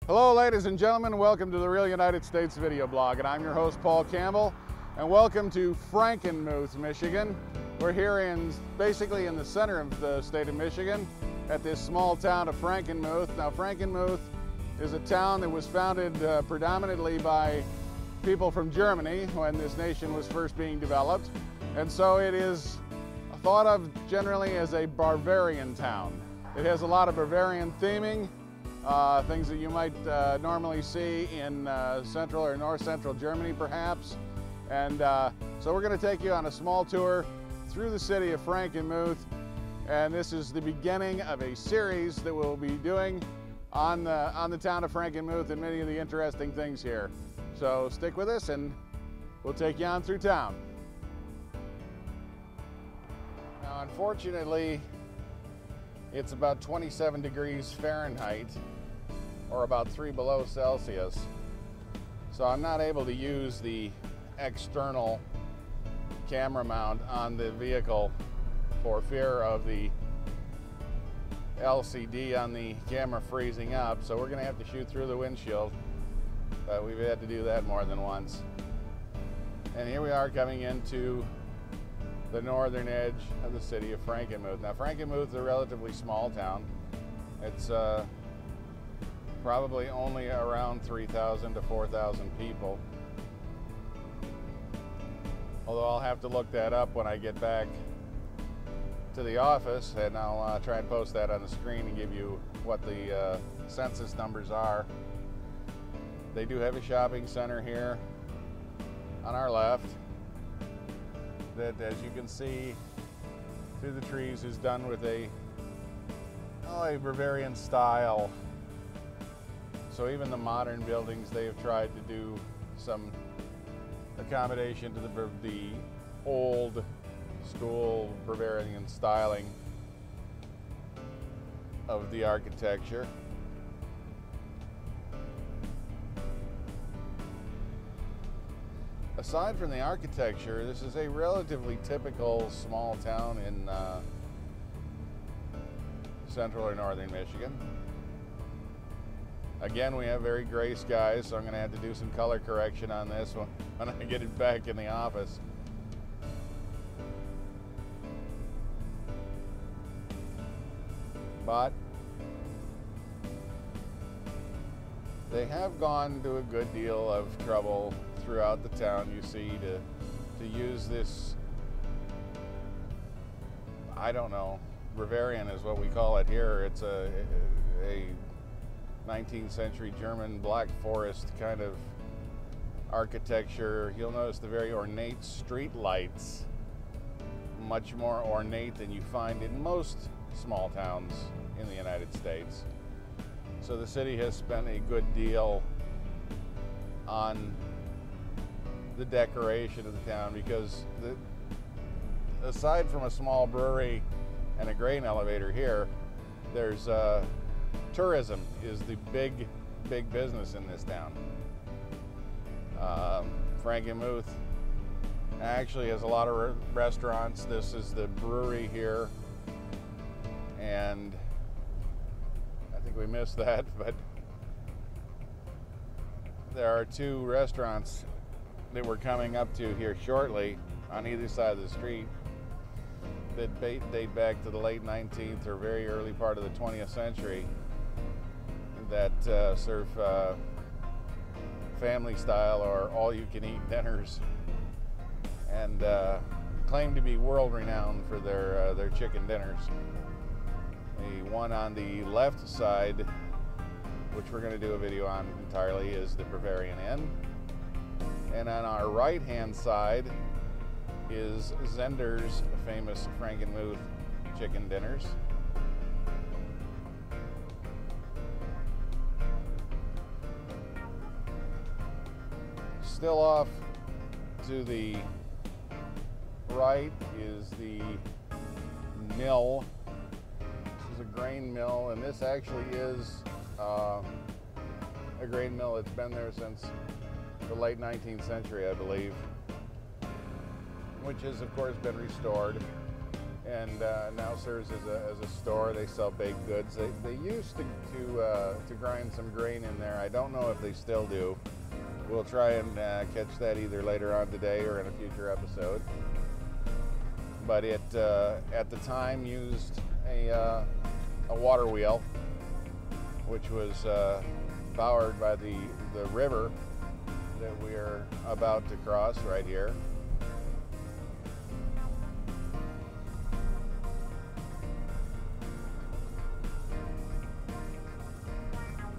Hello ladies and gentlemen, welcome to the Real United States video blog, and I'm your host Paul Campbell, and welcome to Frankenmuth, Michigan. We're here basically in the center of the state of Michigan at this small town of Frankenmuth. Now Frankenmuth is a town that was founded predominantly by people from Germany when this nation was first being developed, and so it is thought of generally as a Bavarian town. It has a lot of Bavarian theming. Things that you might normally see in central or north central Germany perhaps. And so we're going to take you on a small tour through the city of Frankenmuth, and this is the beginning of a series that we'll be doing on the town of Frankenmuth and many of the interesting things here. So stick with us and we'll take you on through town. Now unfortunately it's about 27 degrees Fahrenheit, or about 3 below Celsius. So I'm not able to use the external camera mount on the vehicle for fear of the LCD on the camera freezing up. So we're gonna have to shoot through the windshield. We've had to do that more than once. And here we are coming into the northern edge of the city of Frankenmuth. Now Frankenmuth is a relatively small town. It's probably only around 3,000 to 4,000 people. Although I'll have to look that up when I get back to the office, and I'll try and post that on the screen and give you what the census numbers are. They do have a shopping center here on our left that, as you can see through the trees, is done with a Bavarian style. So even the modern buildings, they have tried to do some accommodation to the old school Bavarian styling of the architecture. Aside from the architecture, this is a relatively typical small town in central or northern Michigan. Again, we have very gray skies, so I'm going to have to do some color correction on this when I get it back in the office. But they have gone to a good deal of trouble throughout the town, you see, to use this, I don't know, Bavarian is what we call it here. It's a 19th century German Black Forest kind of architecture. You'll notice the very ornate street lights, much more ornate than you find in most small towns in the United States. So the city has spent a good deal on the decoration of the town, because aside from a small brewery and a grain elevator here, there's tourism is the big business in this town. Frankenmuth actually has a lot of restaurants. This is the brewery here, and I think we missed that, but there are 2 restaurants that we're coming up to here shortly on either side of the street that date back to the late 19th or very early part of the 20th century, that serve family style or all-you-can-eat dinners, and claim to be world-renowned for their chicken dinners. The one on the left side, which we're going to do a video on entirely, is the Bavarian Inn. And on our right-hand side is Zender's famous Frankenmuth chicken dinners. Still off to the right is the mill. This is a grain mill, and this actually is a grain mill. It's been there since the late 19th century, I believe, which has of course been restored and now serves as a store. They sell baked goods. They used to grind some grain in there. I don't know if they still do. We'll try and catch that either later on today or in a future episode. But it at the time used a water wheel, which was powered by the river that we're about to cross right here.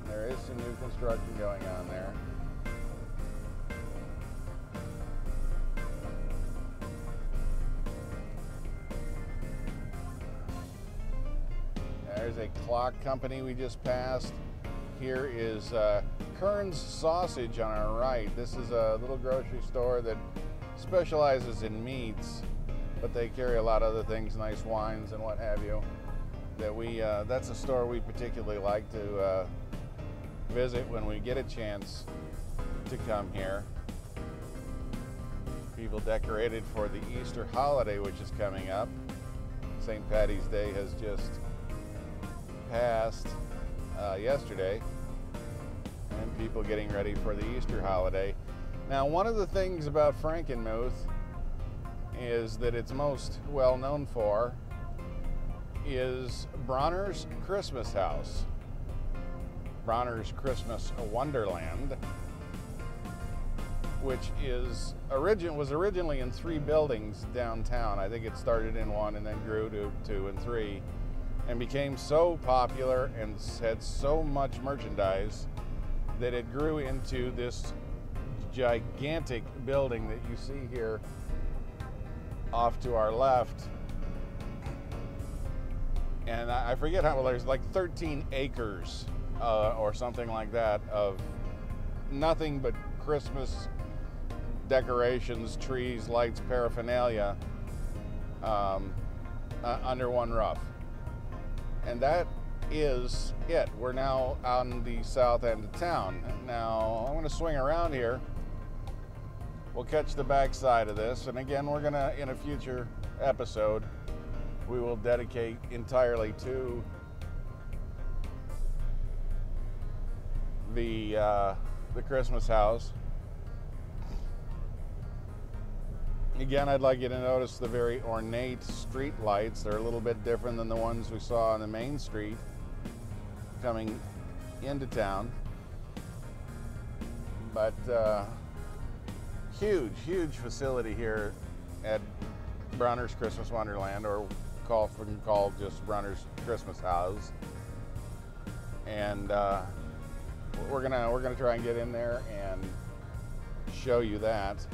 There is some new construction going on there. There's a clock company we just passed. Here is Kern's Sausage on our right. This is a little grocery store that specializes in meats, but they carry a lot of other things, nice wines and what have you. That's a store we particularly like to visit when we get a chance to come here. People decorated for the Easter holiday, which is coming up. St. Patty's Day has just passed yesterday, and people getting ready for the Easter holiday. Now, one of the things about Frankenmuth is that it's most well known for is Bronner's Christmas house. Bronner's Christmas Wonderland, which was originally in 3 buildings downtown. I think it started in 1 and then grew to 2 and 3, and became so popular and had so much merchandise that it grew into this gigantic building that you see here off to our left. And I forget how, well, there's like 13 acres or something like that of nothing but Christmas decorations, trees, lights, paraphernalia under one roof. And that is it. We're now on the south end of town. Now, I'm going to swing around here. We'll catch the back side of this. And again, we're going to, in a future episode, we will dedicate entirely to the Christmas house. Again, I'd like you to notice the very ornate street lights. They're a little bit different than the ones we saw on the main street coming into town. But huge facility here at Bronner's Christmas Wonderland, or called just Bronner's Christmas House. And we're gonna try and get in there and show you that.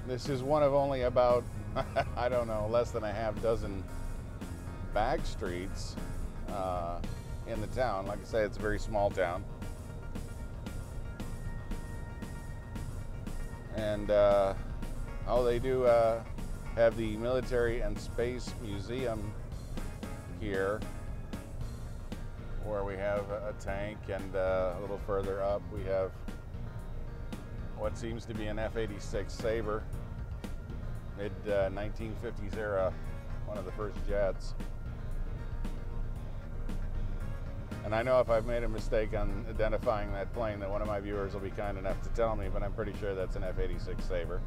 This is one of only about, I don't know, less than a half dozen back streets in the town. Like I say, it's a very small town. And they do have the Military and Space Museum here, where we have a tank, and a little further up we have what seems to be an F-86 Sabre, mid-1950s era, one of the first jets. And I know if I've made a mistake on identifying that plane, that one of my viewers will be kind enough to tell me, but I'm pretty sure that's an F-86 Sabre.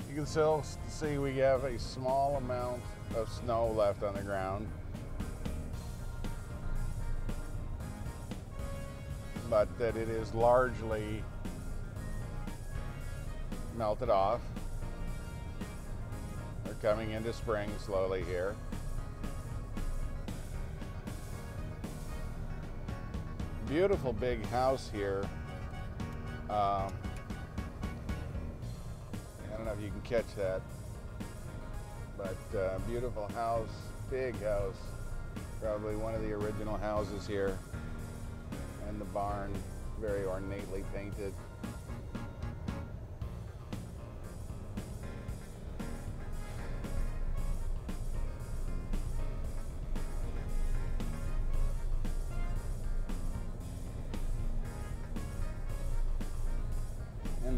You can still see we have a small amount of snow left on the ground, but that it is largely melted off. We're coming into spring slowly here. Beautiful big house here. I don't know if you can catch that, but beautiful house, big house, probably one of the original houses here, and the barn very ornately painted.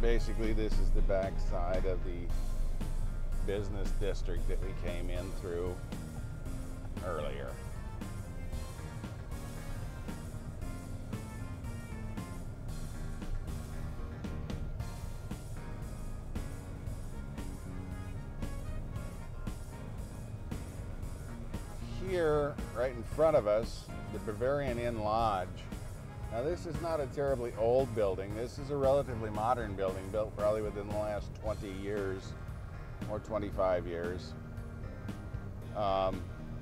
basically this is the back side of the business district that we came in through earlier. Here, right in front of us, the Bavarian Inn Lodge. Now this is not a terribly old building. This is a relatively modern building, built probably within the last 20 years or 25 years.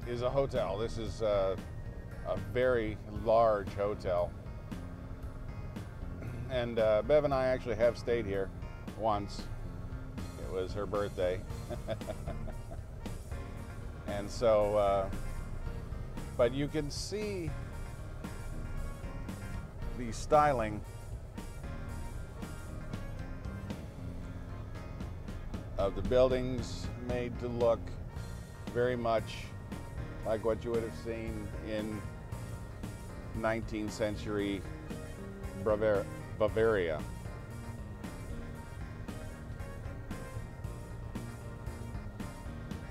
Is a hotel. This is a very large hotel. And Bev and I actually have stayed here once. It was her birthday. And so, but you can see the styling of the buildings, made to look very much like what you would have seen in 19th century Bavaria.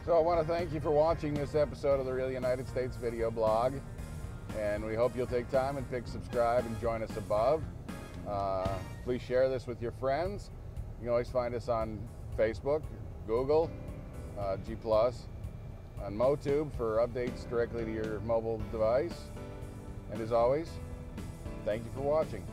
So I want to thank you for watching this episode of the Real United States Video Blog, and we hope you'll take time and pick subscribe and join us above. Please share this with your friends. You can always find us on Facebook, Google, G+, on MoTube for updates directly to your mobile device. And as always, thank you for watching.